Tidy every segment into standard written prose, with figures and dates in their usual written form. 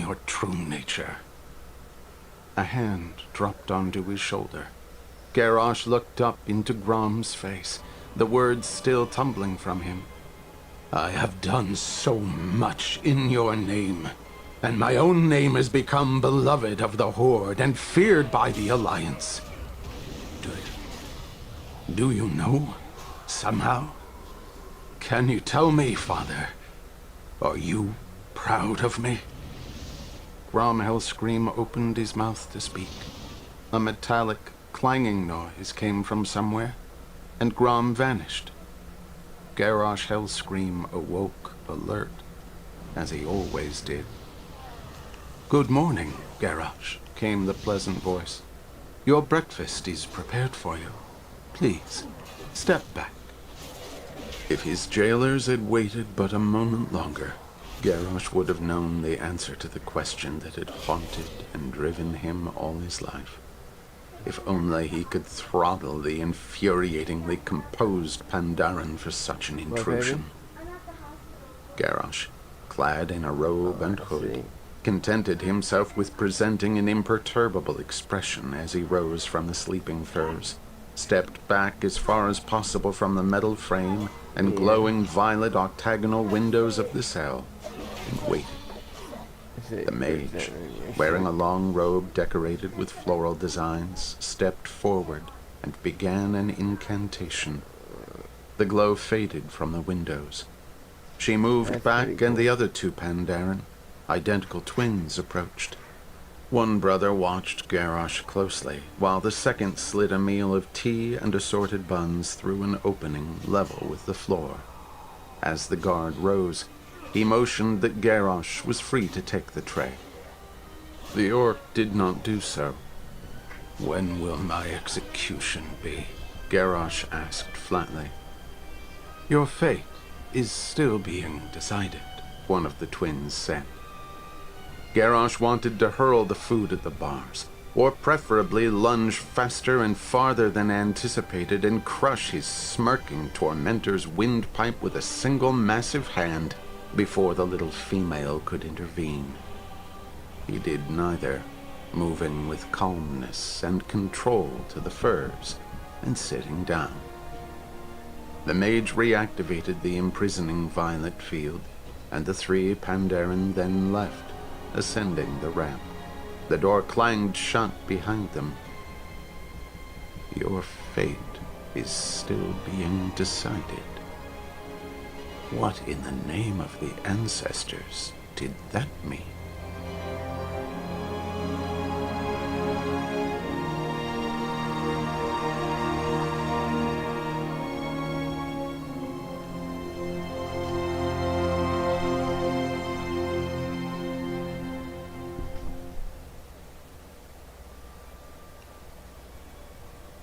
your true nature. A hand dropped onto his shoulder. Garrosh looked up into Grom's face, the words still tumbling from him. I have done so much in your name, and my own name has become beloved of the Horde and feared by the Alliance. Do you know, somehow? Can you tell me, Father? Are you proud of me? Grom Hellscream opened his mouth to speak. A metallic, clanging noise came from somewhere, and Grom vanished. Garrosh Hellscream awoke, alert, as he always did. Good morning, Garrosh, came the pleasant voice. Your breakfast is prepared for you. Please, step back. If his jailers had waited but a moment longer, Garrosh would have known the answer to the question that had haunted and driven him all his life. If only he could throttle the infuriatingly composed Pandaren for such an intrusion. Garrosh, clad in a robe and hood, contented himself with presenting an imperturbable expression as he rose from the sleeping furs, stepped back as far as possible from the metal frame and glowing violet octagonal windows of the cell, and waited. The mage, wearing a long robe decorated with floral designs, stepped forward and began an incantation. The glow faded from the windows. She moved back, and the other two Pandaren, identical twins, approached. One brother watched Garrosh closely, while the second slid a meal of tea and assorted buns through an opening level with the floor. As the guard rose, he motioned that Garrosh was free to take the tray. The orc did not do so. When will my execution be? Garrosh asked flatly. Your fate is still being decided, one of the twins said. Garrosh wanted to hurl the food at the bars, or preferably lunge faster and farther than anticipated and crush his smirking tormentor's windpipe with a single massive hand before the little female could intervene. He did neither, moving with calmness and control to the furs and sitting down. The mage reactivated the imprisoning violet field, and the three Pandaren then left, ascending the ramp. The door clanged shut behind them. Your fate is still being decided. What in the name of the ancestors did that mean?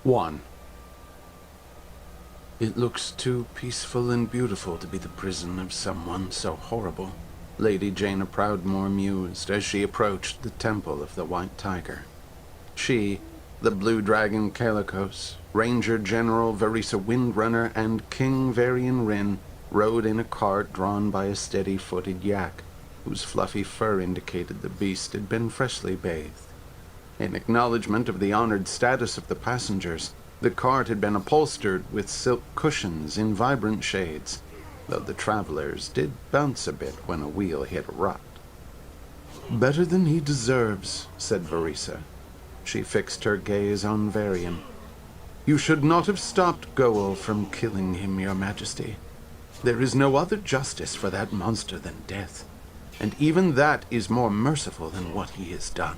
One. It looks too peaceful and beautiful to be the prison of someone so horrible, Lady Jaina Proudmoore mused as she approached the Temple of the White Tiger. She, the Blue Dragon Calicos, Ranger General Verisa Windrunner, and King Varian Rin rode in a cart drawn by a steady-footed yak, whose fluffy fur indicated the beast had been freshly bathed. In acknowledgement of the honored status of the passengers, the cart had been upholstered with silk cushions in vibrant shades, though the travelers did bounce a bit when a wheel hit a rut. Better than he deserves, said Verisa. She fixed her gaze on Varian. You should not have stopped Goel from killing him, Your Majesty. There is no other justice for that monster than death, and even that is more merciful than what he has done.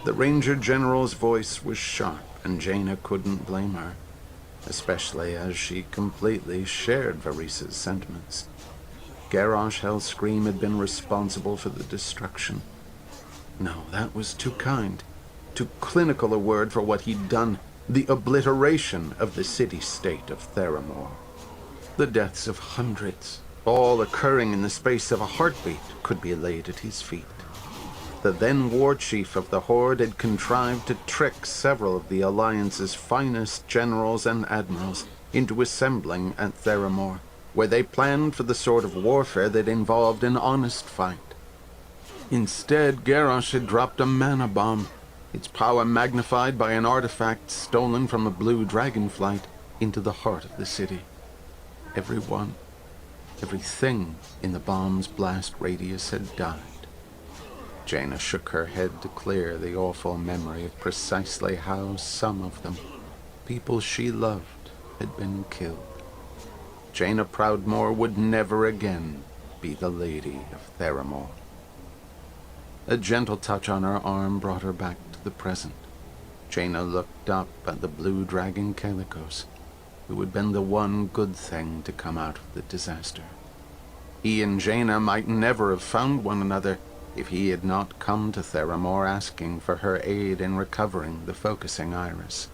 The Ranger General's voice was sharp, and Jaina couldn't blame her, especially as she completely shared Verisa's sentiments. Garrosh Hellscream had been responsible for the destruction. No, that was too kind, too clinical a word for what he'd done, the obliteration of the city-state of Theramore. The deaths of hundreds, all occurring in the space of a heartbeat, could be laid at his feet. The then war chief of the Horde had contrived to trick several of the Alliance's finest generals and admirals into assembling at Theramore, where they planned for the sort of warfare that involved an honest fight. Instead, Garrosh had dropped a mana bomb, its power magnified by an artifact stolen from a blue dragonflight into the heart of the city. Everyone, everything in the bomb's blast radius had died. Jaina shook her head to clear the awful memory of precisely how some of them, people she loved, had been killed. Jaina Proudmoore would never again be the Lady of Theramore. A gentle touch on her arm brought her back to the present. Jaina looked up at the blue dragon Calicos, who had been the one good thing to come out of the disaster. He and Jaina might never have found one another if he had not come to Theramore asking for her aid in recovering the focusing iris.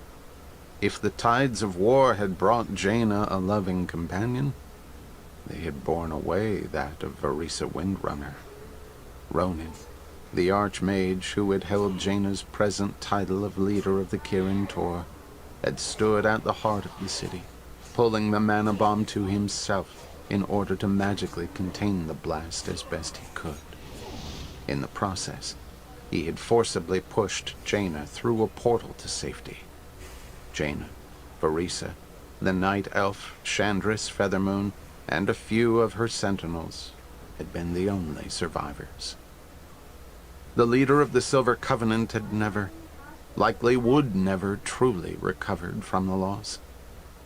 If the tides of war had brought Jaina a loving companion, they had borne away that of Varisa Windrunner. Ronin, the archmage who had held Jaina's present title of leader of the Kirin Tor, had stood at the heart of the city, pulling the mana bomb to himself in order to magically contain the blast as best he could. In the process, he had forcibly pushed Jaina through a portal to safety. Jaina, Varisa, the night elf, Chandris Feathermoon, and a few of her sentinels had been the only survivors. The leader of the Silver Covenant had never, likely would never, truly recovered from the loss.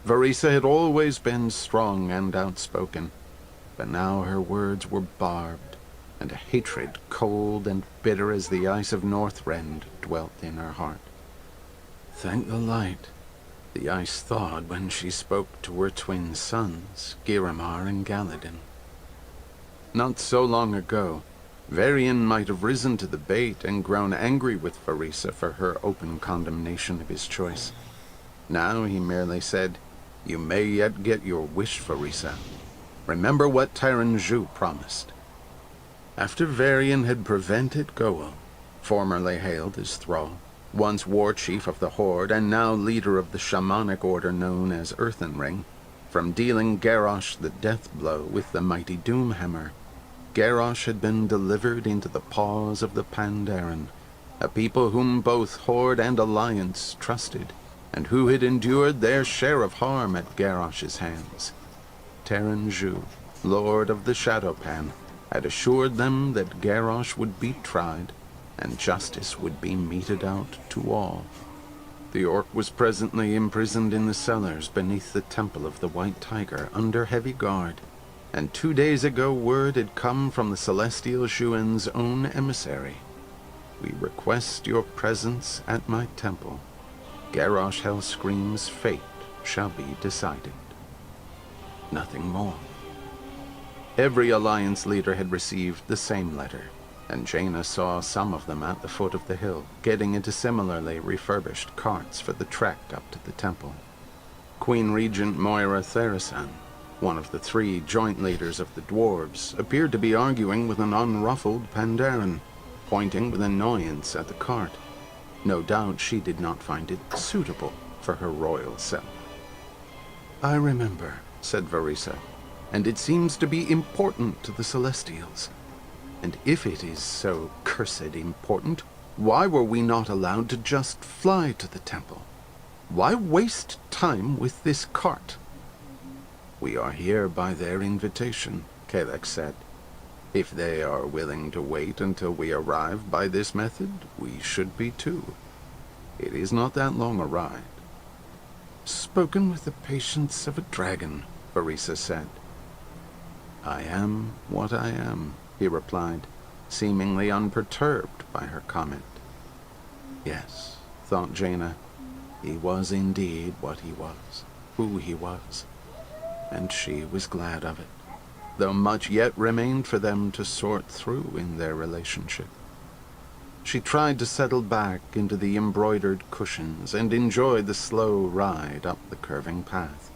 Varisa had always been strong and outspoken, but now her words were barbed, and a hatred cold and bitter as the ice of Northrend dwelt in her heart. Thank the light, the ice thawed when she spoke to her twin sons, Giramar and Galadin. Not so long ago, Varian might have risen to the bait and grown angry with Varisa for her open condemnation of his choice. Now he merely said, "You may yet get your wish, Varisa. Remember what Taranju promised." After Varian had prevented Goel, formerly hailed as Thrall, once war chief of the Horde and now leader of the shamanic order known as Earthenring, from dealing Garrosh the death blow with the mighty Doomhammer, Garrosh had been delivered into the paws of the Pandaren, a people whom both Horde and Alliance trusted, and who had endured their share of harm at Garrosh's hands. Taranju, Lord of the Shadowpan, had assured them that Garrosh would be tried, and justice would be meted out to all. The orc was presently imprisoned in the cellars beneath the Temple of the White Tiger under heavy guard, and 2 days ago word had come from the Celestial Shuan's own emissary. "We request your presence at my temple. Garrosh Hellscream's fate shall be decided." Nothing more. Every Alliance leader had received the same letter, and Jaina saw some of them at the foot of the hill, getting into similarly refurbished carts for the trek up to the temple. Queen Regent Moira Therasan, one of the 3 joint leaders of the dwarves, appeared to be arguing with an unruffled Pandaren, pointing with annoyance at the cart. No doubt she did not find it suitable for her royal self. "I remember," said Varisa, "and it seems to be important to the Celestials. And if it is so cursed important, why were we not allowed to just fly to the temple? Why waste time with this cart?" "We are here by their invitation," Kalek said. "If they are willing to wait until we arrive by this method, we should be too. It is not that long a ride." "Spoken with the patience of a dragon," Varisa said. "I am what I am," he replied, seemingly unperturbed by her comment. Yes, thought Jaina, he was indeed what he was, who he was, and she was glad of it, though much yet remained for them to sort through in their relationship. She tried to settle back into the embroidered cushions and enjoy the slow ride up the curving path.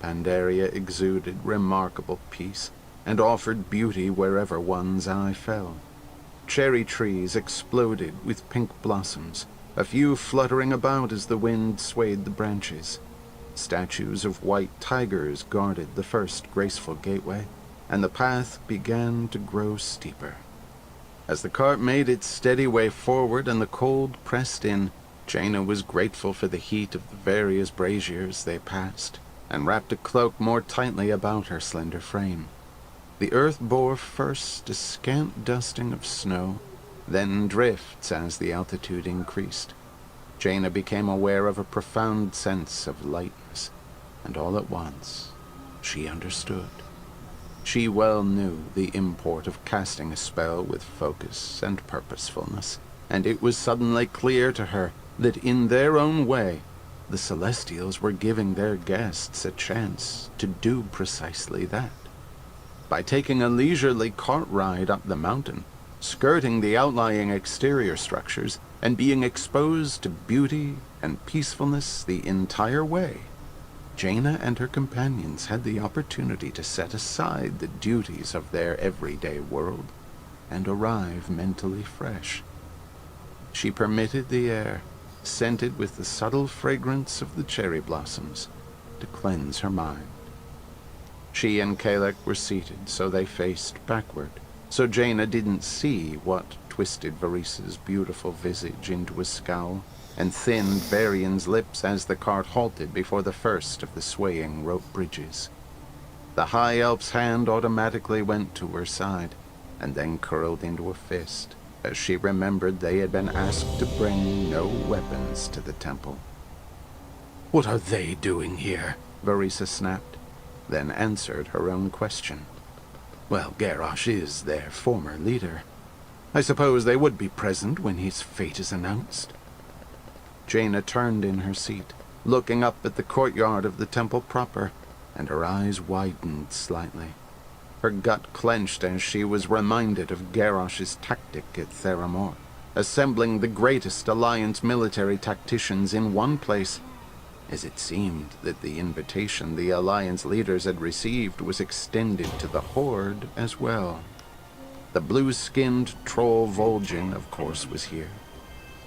Pandaria exuded remarkable peace and offered beauty wherever one's eye fell. Cherry trees exploded with pink blossoms, a few fluttering about as the wind swayed the branches. Statues of white tigers guarded the first graceful gateway, and the path began to grow steeper. As the cart made its steady way forward and the cold pressed in, Jaina was grateful for the heat of the various braziers they passed, and wrapped a cloak more tightly about her slender frame. The earth bore first a scant dusting of snow, then drifts as the altitude increased. Jaina became aware of a profound sense of lightness, and all at once she understood. She well knew the import of casting a spell with focus and purposefulness, and it was suddenly clear to her that in their own way, the Celestials were giving their guests a chance to do precisely that. By taking a leisurely cart ride up the mountain, skirting the outlying exterior structures, and being exposed to beauty and peacefulness the entire way, Jaina and her companions had the opportunity to set aside the duties of their everyday world and arrive mentally fresh. She permitted the air, scented with the subtle fragrance of the cherry blossoms, to cleanse her mind. She and Kalek were seated, so they faced backward, so Jaina didn't see what twisted Varisa's beautiful visage into a scowl, and thinned Varian's lips as the cart halted before the first of the swaying rope bridges. The High Elf's hand automatically went to her side, and then curled into a fist, as she remembered they had been asked to bring no weapons to the temple. "What are they doing here?" Varisa snapped, then answered her own question. "Well, Garrosh is their former leader. I suppose they would be present when his fate is announced." Jaina turned in her seat, looking up at the courtyard of the temple proper, and her eyes widened slightly. Her gut clenched as she was reminded of Garrosh's tactic at Theramore, assembling the greatest Alliance military tacticians in one place, as it seemed that the invitation the Alliance leaders had received was extended to the Horde as well. The blue-skinned troll Vol'jin, of course, was here,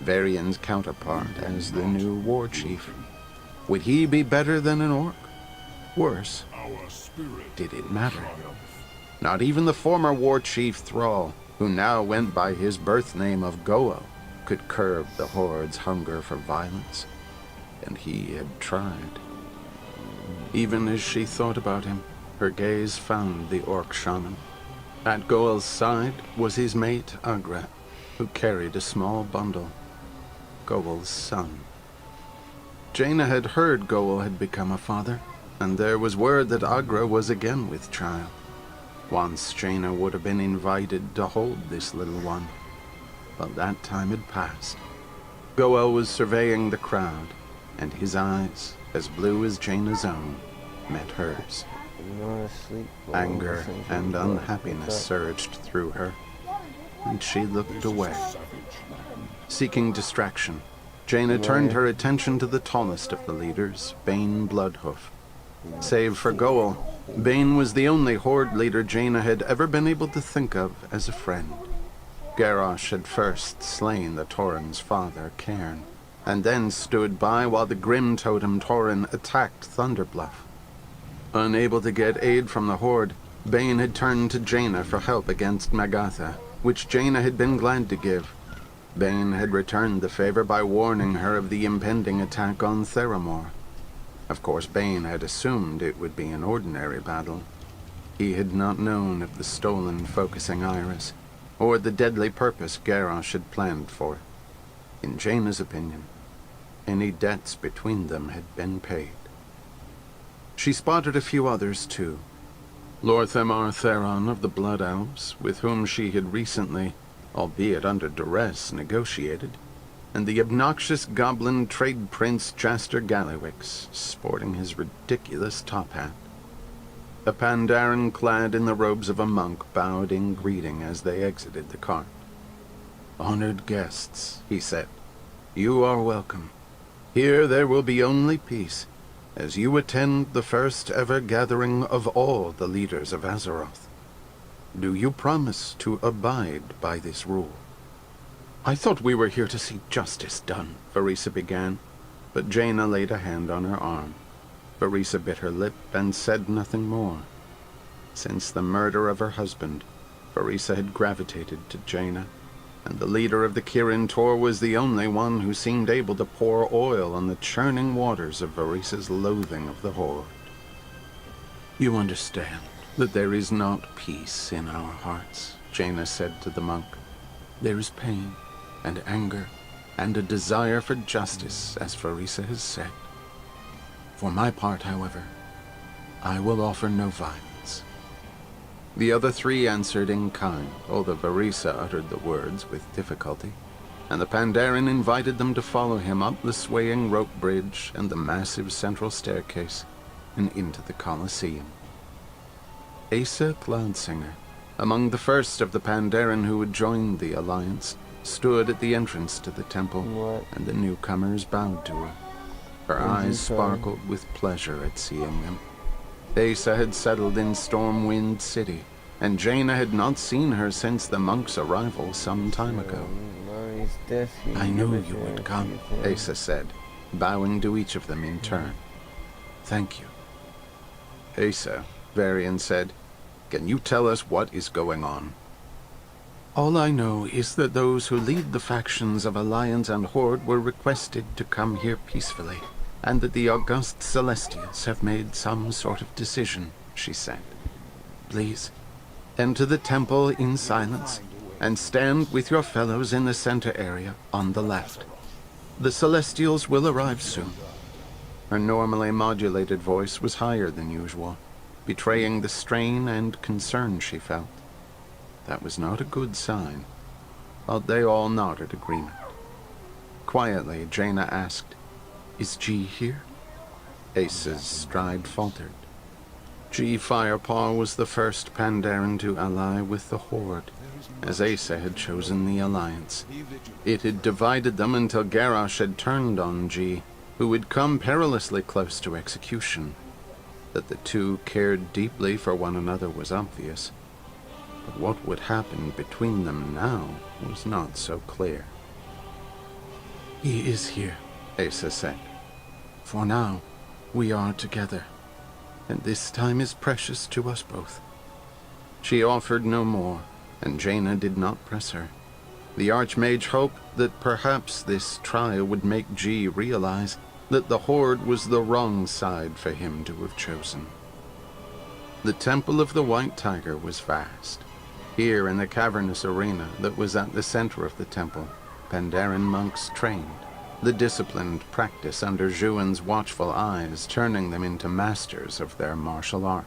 Varian's counterpart as the new war chief. Would he be better than an orc? Worse? Did it matter? Not even the former war chief Thrall, who now went by his birth name of Goa, could curb the Horde's hunger for violence. And he had tried. Even as she thought about him, her gaze found the orc shaman. At Goel's side was his mate Agra, who carried a small bundle. Goel's son. Jaina had heard Goel had become a father, and there was word that Agra was again with child. Once Jaina would have been invited to hold this little one, but that time had passed. Goel was surveying the crowd, and his eyes, as blue as Jaina's own, met hers. Anger and unhappiness surged through her, and she looked away. Seeking distraction, Jaina turned her attention to the tallest of the leaders, Bane Bloodhoof. Save for Goel, Bane was the only Horde leader Jaina had ever been able to think of as a friend. Garrosh had first slain the Tauren's father, Cairn, and then stood by while the grim totem Tauren attacked Thunderbluff. Unable to get aid from the Horde, Bane had turned to Jaina for help against Magatha, which Jaina had been glad to give. Bane had returned the favor by warning her of the impending attack on Theramore. Of course, Bane had assumed it would be an ordinary battle. He had not known of the stolen focusing iris, or the deadly purpose Garrosh had planned for it. In Jaina's opinion, any debts between them had been paid. She spotted a few others, too. Lorthamar Theron of the Blood Elves, with whom she had recently, albeit under duress, negotiated, and the obnoxious goblin trade prince Jaster Gallywix, sporting his ridiculous top hat. A Pandaren clad in the robes of a monk bowed in greeting as they exited the cart. "Honored guests," he said, "you are welcome. Here there will be only peace, as you attend the first ever gathering of all the leaders of Azeroth. Do you promise to abide by this rule?" "I thought we were here to see justice done," Varisa began, but Jaina laid a hand on her arm. Varisa bit her lip and said nothing more. Since the murder of her husband, Farisa had gravitated to Jaina, and the leader of the Kirin Tor was the only one who seemed able to pour oil on the churning waters of Varisa's loathing of the Horde. "You understand that there is not peace in our hearts," Jaina said to the monk. "There is pain and anger and a desire for justice, as Farisa has said. For my part, however, I will offer no violence." The other three answered in kind, although Varisa uttered the words with difficulty, and the Pandaren invited them to follow him up the swaying rope bridge and the massive central staircase and into the Colosseum. Asa Cloudsinger, among the first of the Pandaren who had joined the Alliance, stood at the entrance to the temple, and the newcomers bowed to her. Her eyes sparkled with pleasure at seeing them. Asa had settled in Stormwind City, and Jaina had not seen her since the monk's arrival some time ago. "I knew you would come," Asa said, bowing to each of them in turn. "Thank you." "Asa," Varian said, "can you tell us what is going on?" "All I know is that those who lead the factions of Alliance and Horde were requested to come here peacefully, and that the august Celestials have made some sort of decision," she said. "Please, enter the temple in silence, and stand with your fellows in the center area on the left. The Celestials will arrive soon." Her normally modulated voice was higher than usual, betraying the strain and concern she felt. That was not a good sign, but they all nodded agreement. Quietly, Jaina asked, "Is G here?" Asa's stride faltered. G. Firepaw was the first Pandaren to ally with the Horde, as Asa had chosen the Alliance. It had divided them until Garrosh had turned on G, who had come perilously close to execution. That the two cared deeply for one another was obvious, but what would happen between them now was not so clear. "He is here," Asa said. "For now, we are together, and this time is precious to us both." She offered no more, and Jaina did not press her. The Archmage hoped that perhaps this trial would make G realize that the Horde was the wrong side for him to have chosen. The Temple of the White Tiger was vast. Here in the cavernous arena that was at the center of the temple, Pandaren monks trained, the disciplined practice under Zhuan's watchful eyes turning them into masters of their martial art.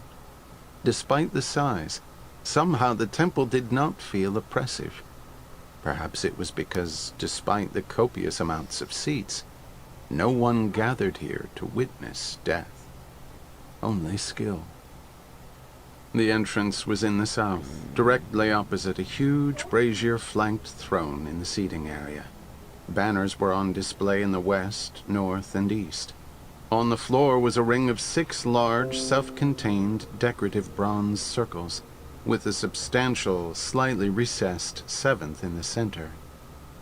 Despite the size, somehow the temple did not feel oppressive. Perhaps it was because, despite the copious amounts of seats, no one gathered here to witness death. Only skill. The entrance was in the south, directly opposite a huge brazier-flanked throne in the seating area. Banners were on display in the west, north, and east. On the floor was a ring of 6 large, self-contained, decorative bronze circles, with a substantial, slightly recessed 7th in the center.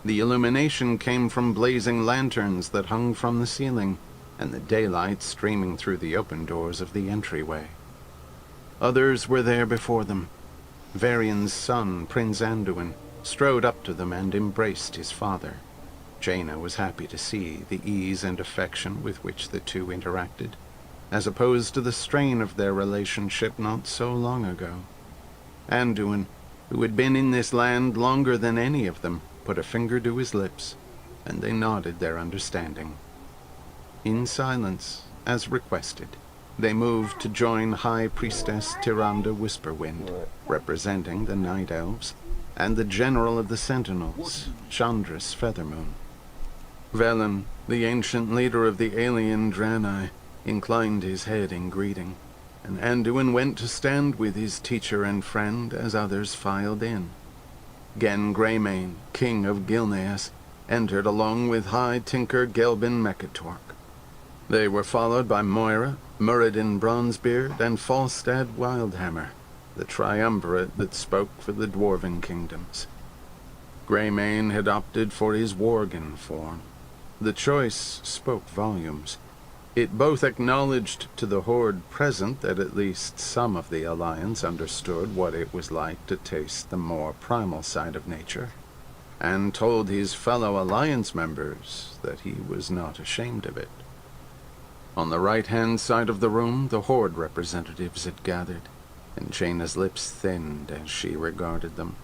The illumination came from blazing lanterns that hung from the ceiling, and the daylight streaming through the open doors of the entryway. Others were there before them. Varian's son, Prince Anduin, strode up to them and embraced his father. Jaina was happy to see the ease and affection with which the two interacted, as opposed to the strain of their relationship not so long ago. Anduin, who had been in this land longer than any of them, put a finger to his lips, and they nodded their understanding. In silence, as requested, they moved to join High Priestess Tyrande Whisperwind, representing the Night Elves, and the General of the Sentinels, Chandris Feathermoon. Velen, the ancient leader of the alien Draenor, inclined his head in greeting, and Anduin went to stand with his teacher and friend as others filed in. Gen Greymane, King of Gilneas, entered along with High Tinker Gelbin Mechatork. They were followed by Moira, Muradin Bronzebeard, and Falstad Wildhammer, the triumvirate that spoke for the Dwarven kingdoms. Greymane had opted for his Worgen form. The choice spoke volumes. It both acknowledged to the Horde present that at least some of the Alliance understood what it was like to taste the more primal side of nature, and told his fellow Alliance members that he was not ashamed of it. On the right-hand side of the room, the Horde representatives had gathered, and Jaina's lips thinned as she regarded them.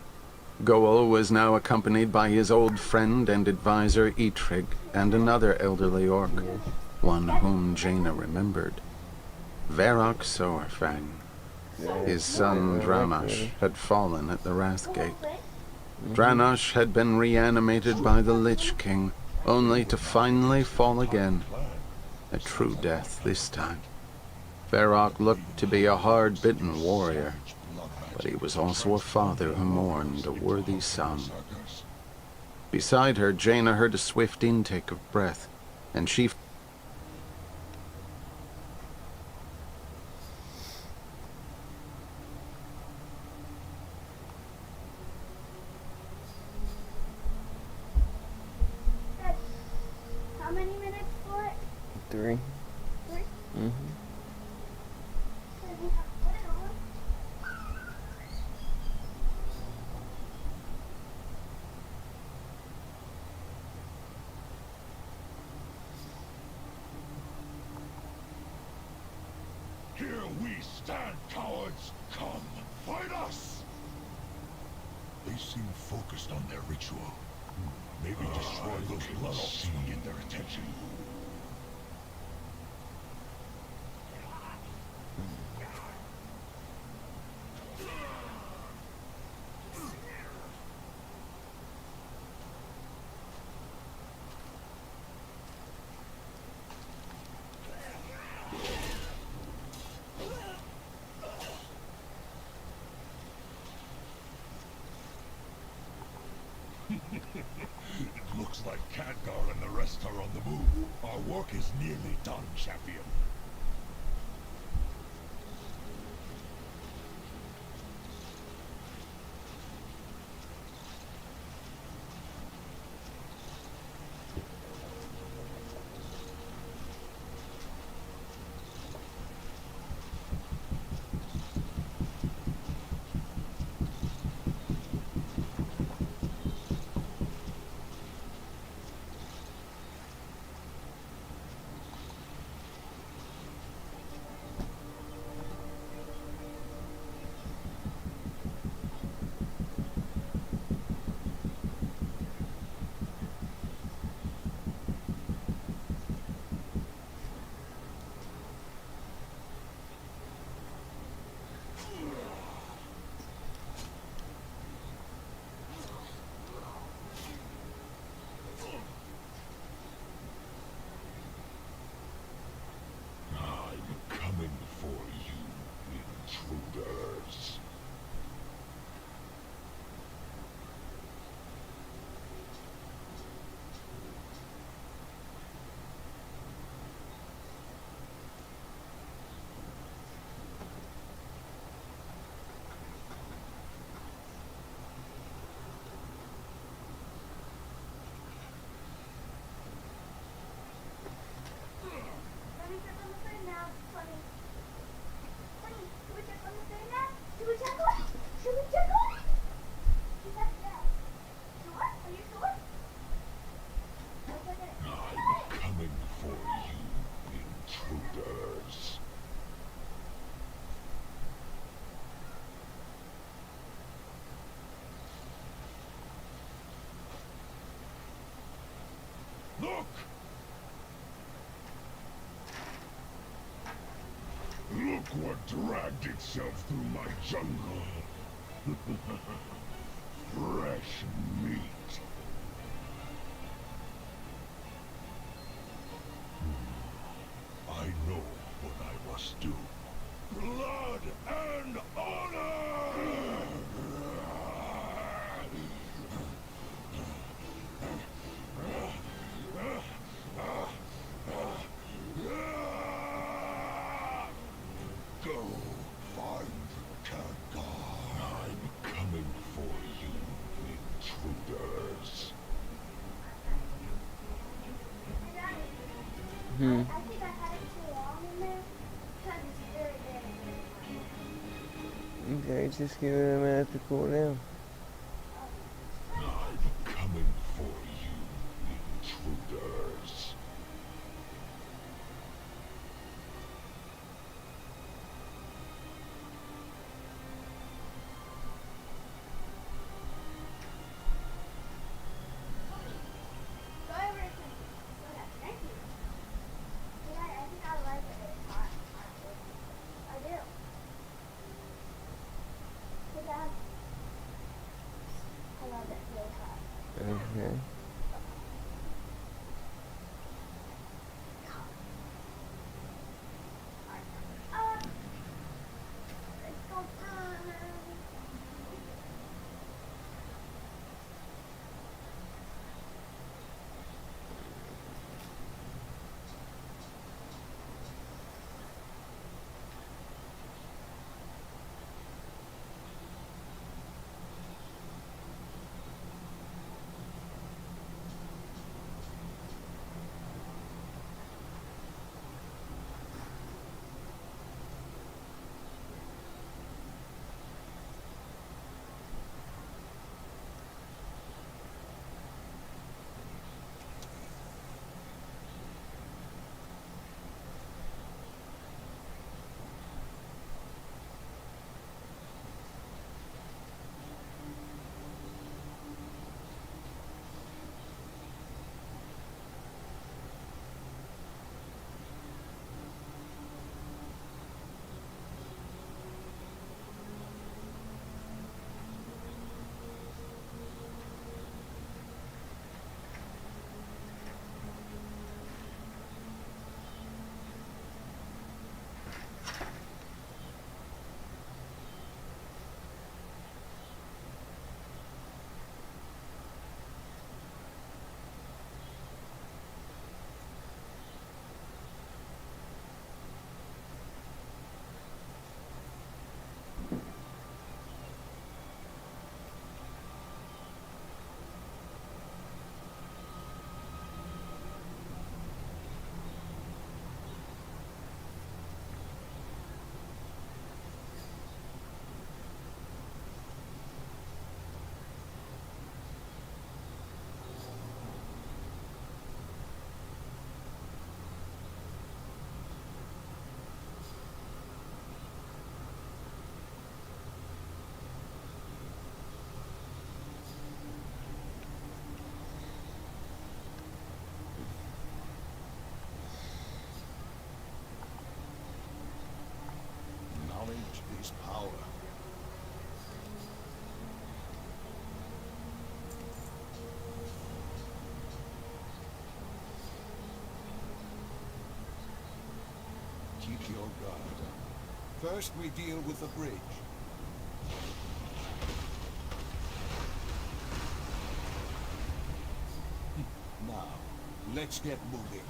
Goel was now accompanied by his old friend and advisor Eitrig and another elderly orc, one whom Jaina remembered. Varrock Soarfang. His son Dranash had fallen at the Wrathgate. Dranash had been reanimated by the Lich King, only to finally fall again. A true death this time. Varrock looked to be a hard-bitten warrior, but he was also a father who mourned a worthy son. Beside her, Jaina heard a swift intake of breath, and she How many minutes for it? 3. 3? Mm-hmm. Here we stand, cowards! Come, fight us! They seem focused on their ritual. Maybe destroy those blood oaks will get their attention. It looks like Khadgar and the rest are on the move. Our work is nearly done, champion. I'm coming for you, intruders. Let me check on the thing now. Funny. Funny. Should we check on the thing now? Should we check on it? Should we check on it? Is that that? Sure? Are you sure? Let's look at it. I'm coming for you, intruders. Look! Look what dragged itself through my jungle. Fresh meat. I know what I must do. Blood and honor! Go find Khadgar. I'm coming for you, intruders. I think I had it se escribe a tu correo. I'm coming for you, intruders. Go over to soda. Thank you. Yeah, I think I like it. It's hot. I do. Hey, Dad. I love it. Really hot. Okay. It's so fun. Knowledge is power. Keep your guard. First we deal with the bridge. Now, let's get moving.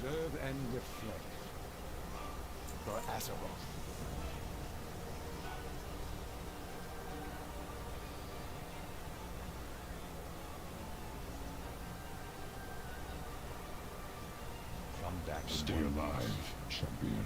Observe and reflect. for Azeroth. Come back. Stay alive, champion.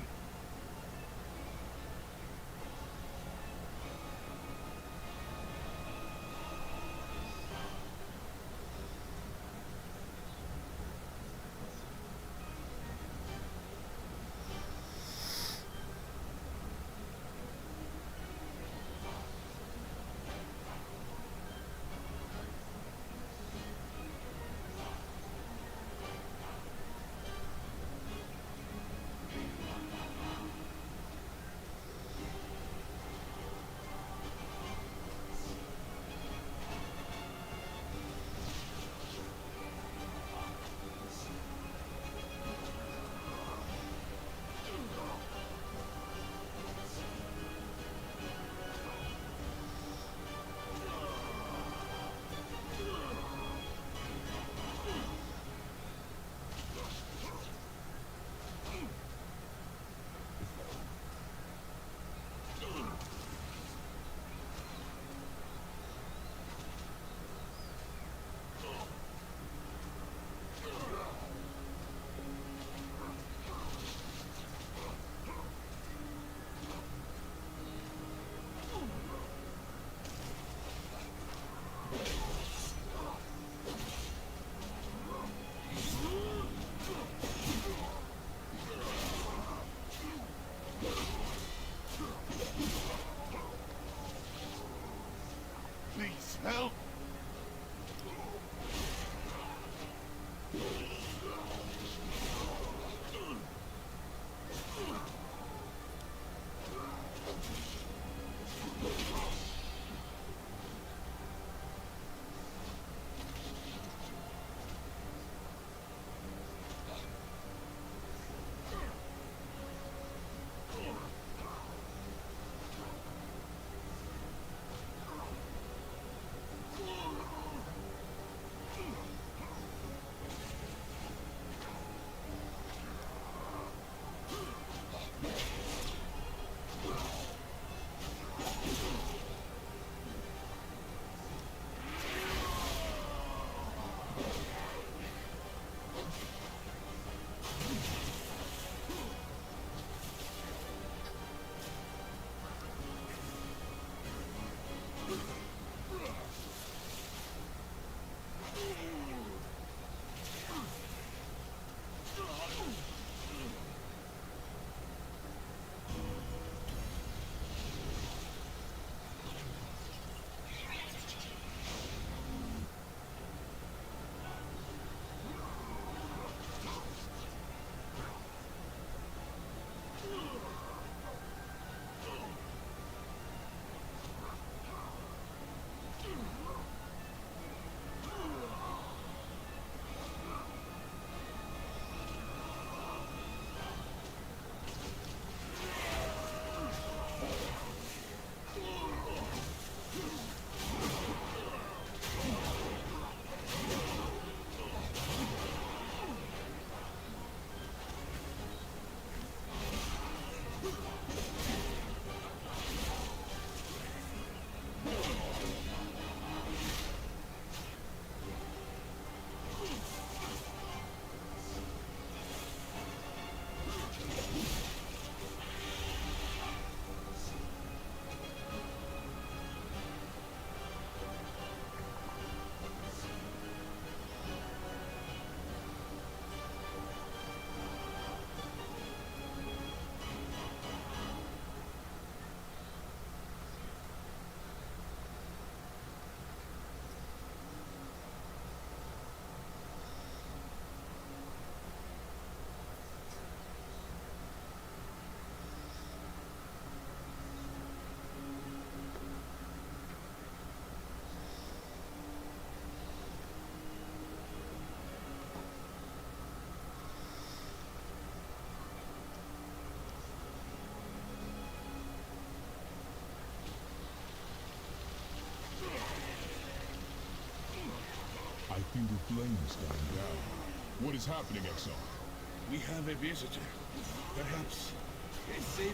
Please help! I feel the flames dying down. What is happening, Exo? We have a visitor. Perhaps Savior.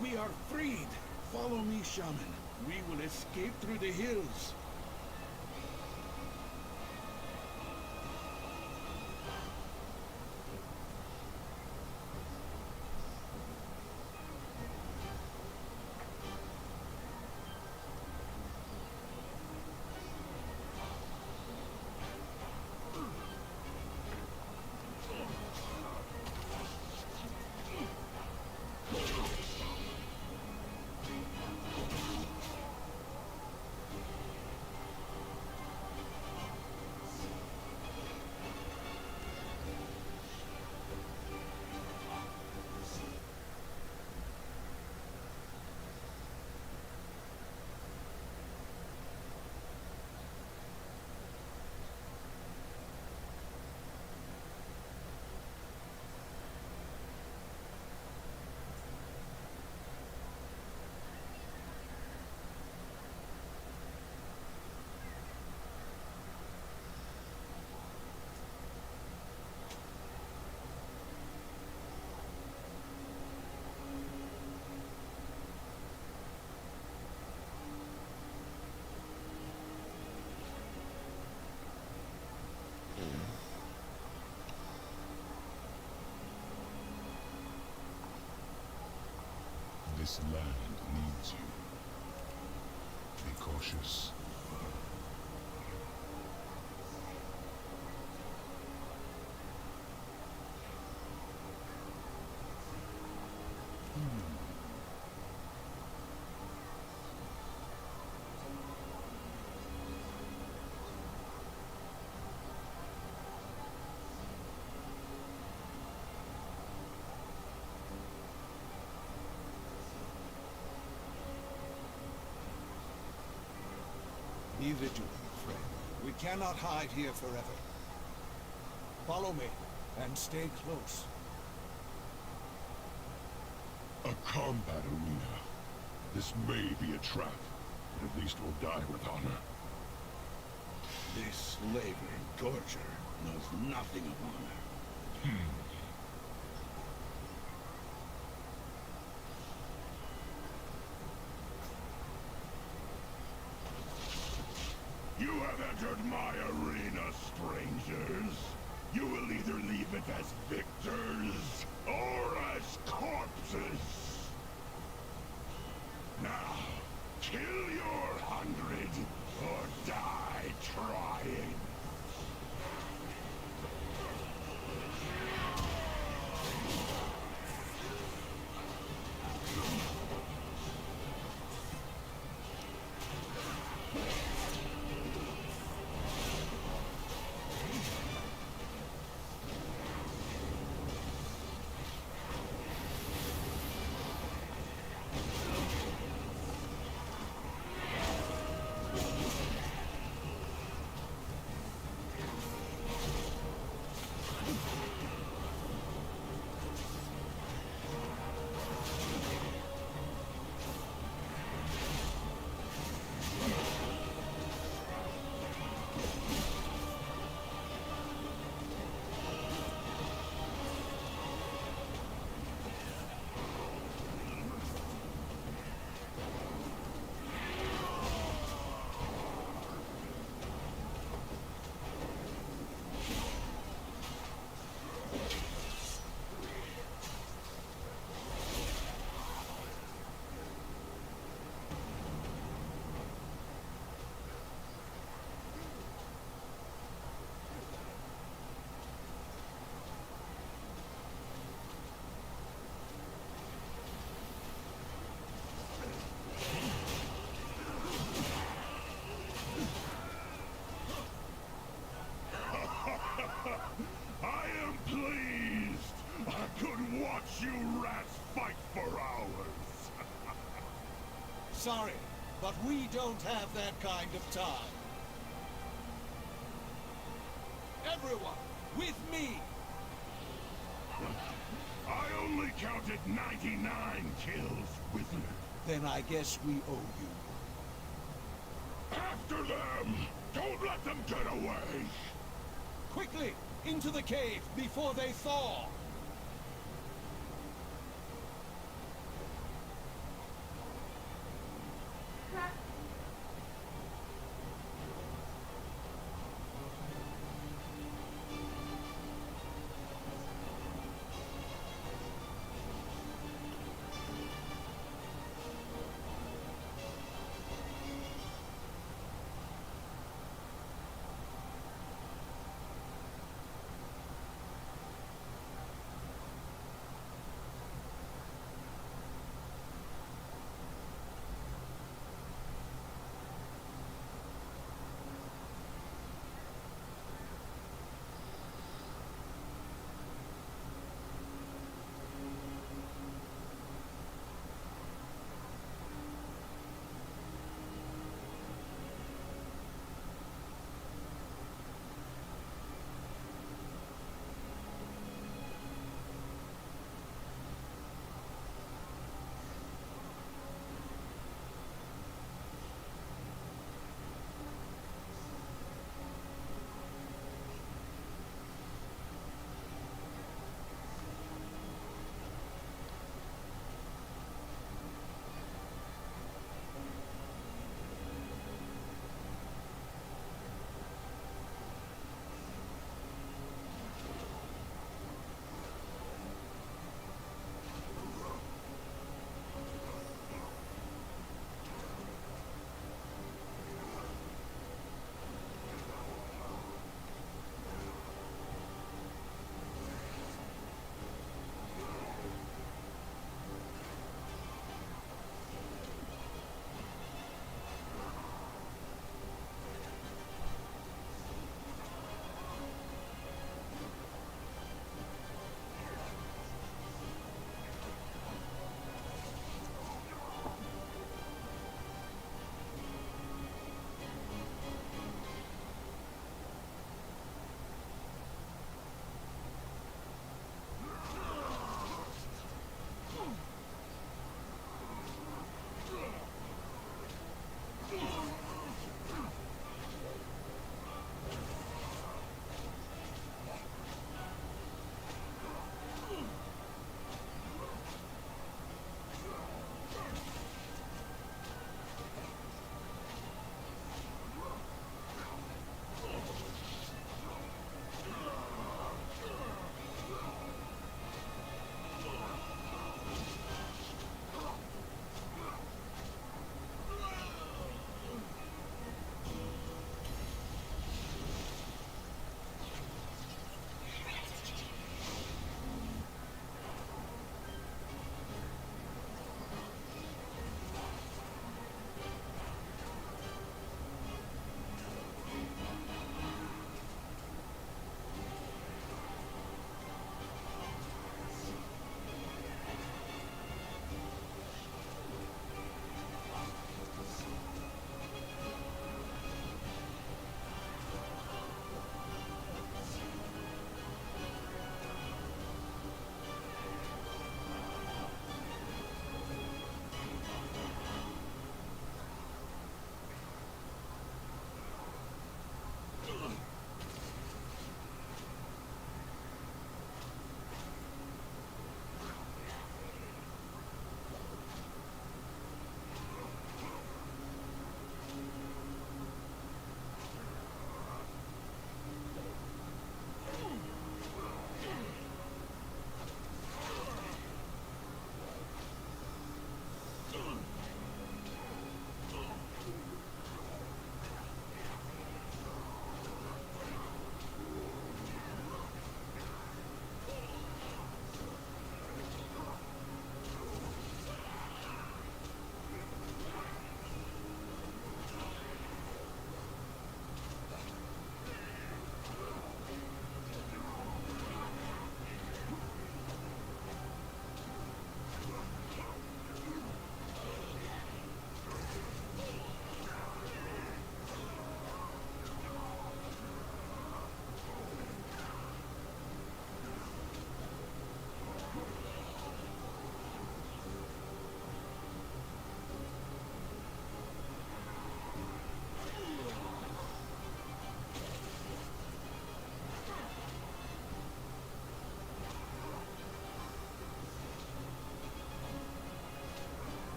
We are freed! Follow me, shaman. We will escape through the hills. This land needs you. Be cautious. Be vigilant, friend. We cannot hide here forever. Follow me, and stay close. A combat arena. This may be a trap, but at least we'll die with honor. This slaver and torture knows nothing of honor. You have entered my arena, strangers. You will either leave it as victors, or as corpses. Now, kill your 100, or die trying. Sorry, but we don't have that kind of time. Everyone, with me! I only counted 99 kills, Wizard. Then I guess we owe you. After them! Don't let them get away! Quickly, into the cave before they thaw!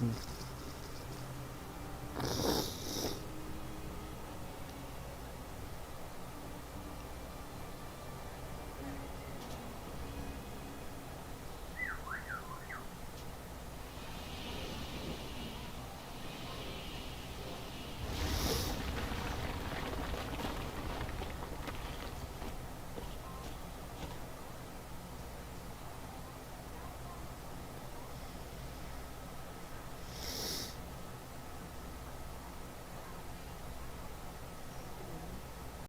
Mm.